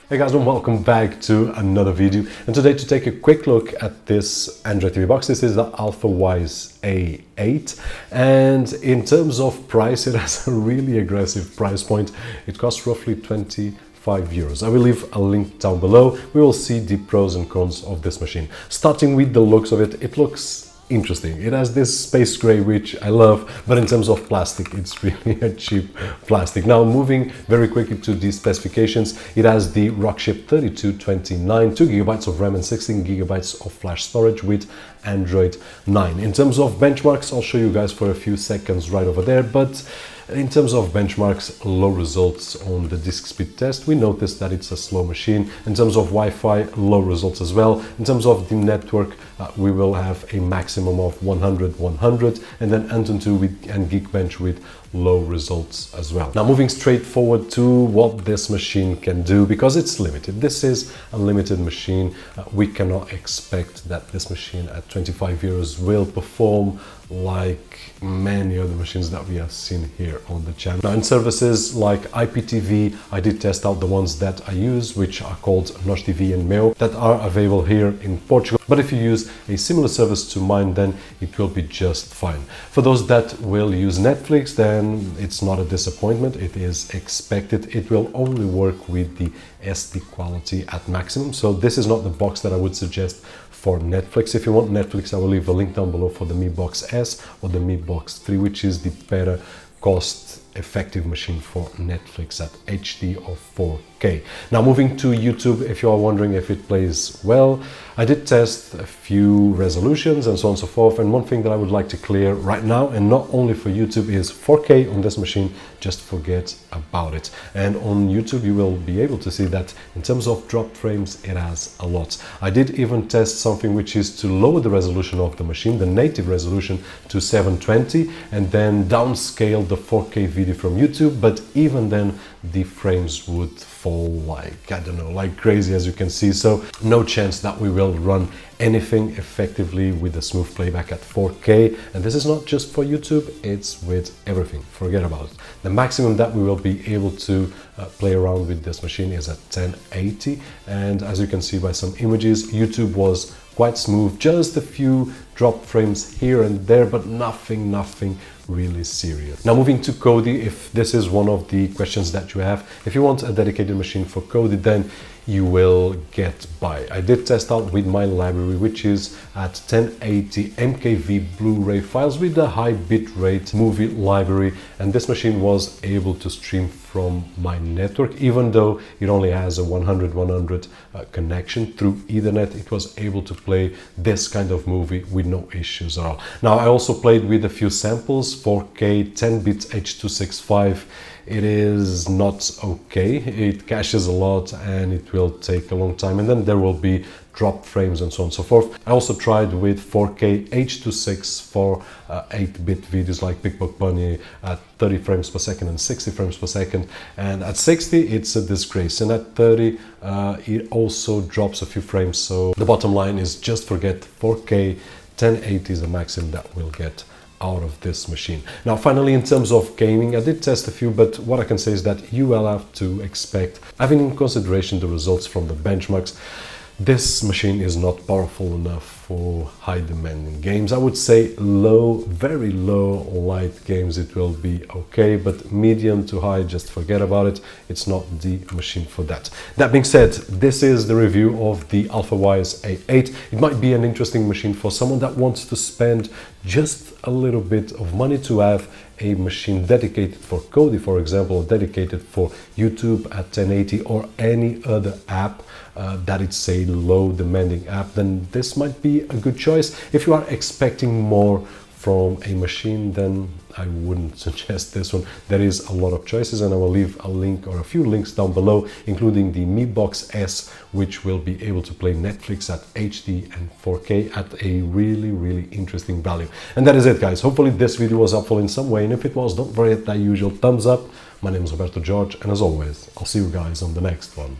Hey guys, and welcome back to another video. And today to take a quick look at this Android TV box. This is the Alfawise A8, and in terms of price, it has a really aggressive price point. It costs roughly 25 euros. I will leave a link down below. We will see the pros and cons of this machine. Starting with the looks of it, it looks interesting. It has this space gray, which I love, but in terms of plastic, it's really a cheap plastic. Now, moving very quickly to the specifications, it has the Rockchip 3229, 2 GB of RAM and 16 GB of flash storage with Android 9. In terms of benchmarks, I'll show you guys for a few seconds right over there, but in terms of benchmarks, low results on the disk speed test. We noticed that it's a slow machine. In terms of Wi-Fi, low results as well. In terms of the network, we will have a maximum of 100, and then Antutu and Geekbench with low results as well. Now, moving straight forward to what this machine can do, because it's limited. This is a limited machine. We cannot expect that this machine at 25 euros will perform like many other machines that we have seen here on the channel. Now, in services like IPTV, I did test out the ones that I use, which are called Nós TV and Meu, that are available here in Portugal. But if you use a similar service to mine, then it will be just fine. For those that will use Netflix, then it's not a disappointment. It is expected. It will only work with the SD quality at maximum. So this is not the box that I would suggest for Netflix. If you want Netflix, I will leave a link down below for the Mi Box S or the Mi Box 3, which is the better cost-effective machine for Netflix at HD or 4K. Now, moving to YouTube, if you are wondering if it plays well, I did test a few resolutions and so on and so forth, and one thing that I would like to clear right now, and not only for YouTube, is 4K on this machine, just forget about it. And on YouTube, you will be able to see that in terms of drop frames, it has a lot. I did even test something which is to lower the resolution of the machine, the native resolution, to 720, and then downscale the 4K video from YouTube, but even then the frames would fall like, I don't know, like crazy, as you can see. So no chance that we will run anything effectively with a smooth playback at 4K. And this is not just for YouTube, it's with everything. Forget about it. The maximum that we will be able to play around with this machine is at 1080, and as you can see by some images, YouTube was quite smooth, just a few drop frames here and there, but nothing really serious. Now, moving to Cody, if this is one of the questions that you have, if you want a dedicated machine for Cody, then you will get by. I did test out with my library, which is at 1080 MKV Blu-ray files with a high bitrate movie library, and this machine was able to stream from my network. Even though it only has a 100 connection through Ethernet, it was able to play this kind of movie with no issues at all. Now, I also played with a few samples, 4K 10-bit H.265. It is not okay. It caches a lot and it will take a long time, and then there will be drop frames and so on and so forth. I also tried with 4K H.264 for 8-bit videos like Big Buck Bunny at 30 frames per second and 60 frames per second, and at 60 it's a disgrace, and at 30 it also drops a few frames. So the bottom line is just forget 4K. 1080 is the maximum that we'll get out of this machine. Now, finally, in terms of gaming, I did test a few, but what I can say is that you will have to expect, having in consideration the results from the benchmarks, this machine is not powerful enough for high demanding games. I would say low, very low light games, it will be okay, but medium to high, just forget about it. It's not the machine for that. That being said, this is the review of the Alfawise A8. It might be an interesting machine for someone that wants to spend just a little bit of money to have a machine dedicated for Cody, for example, or dedicated for YouTube at 1080 or any other app that it's a low demanding app, then this might be a good choice. If you are expecting more from a machine, then I wouldn't suggest this one. There is a lot of choices, and I will leave a link or a few links down below, including the Mi Box S, which will be able to play Netflix at HD and 4K at a really interesting value. And that is it, guys. Hopefully this video was helpful in some way, and if it was, don't forget that usual thumbs up. My name is Roberto, and as always, I'll see you guys on the next one.